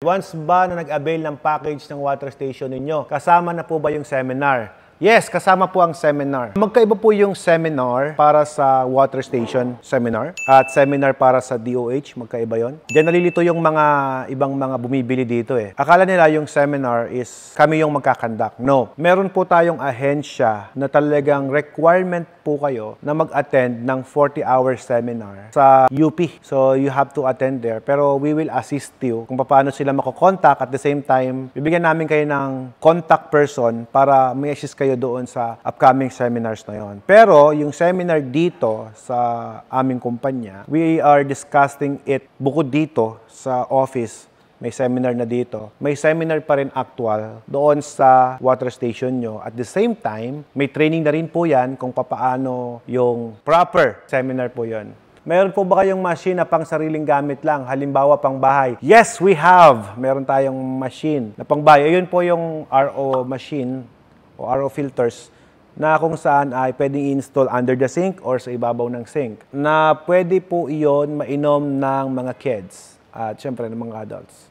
Once ba na nag-avail ng package ng water station ninyo, kasama na po ba yung seminar? Yes, kasama po ang seminar. Magkaiba po yung seminar para sa water station seminar at seminar para sa DOH, magkaiba yon. Diyan nalilito yung mga ibang mga bumibili dito eh. Akala nila yung seminar is kami yung magkakandak. No, meron po tayong ahensya na talagang requirement po kayo na mag-attend ng 40-hour seminar sa UP. So you have to attend there. Pero we will assist you kung paano sila makokontak. At the same time, bibigyan namin kayo ng contact person para may assist kayo doon sa upcoming seminars na yon. Pero yung seminar dito sa aming kumpanya, we are discussing it bukod dito sa office. May seminar na dito. May seminar pa rin actual doon sa water station nyo. At the same time, may training na rin po yan kung papaano yung proper seminar po yon. Meron po ba kayong machine na pang sariling gamit lang? Halimbawa, pang bahay? Yes, we have! Meron tayong machine na pang bahay. Ayun po yung RO machine o RO filters na kung saan ay pwedeng i-install under the sink or sa ibabaw ng sink. Na pwede po iyon mainom ng mga kids at syempre ng mga adults.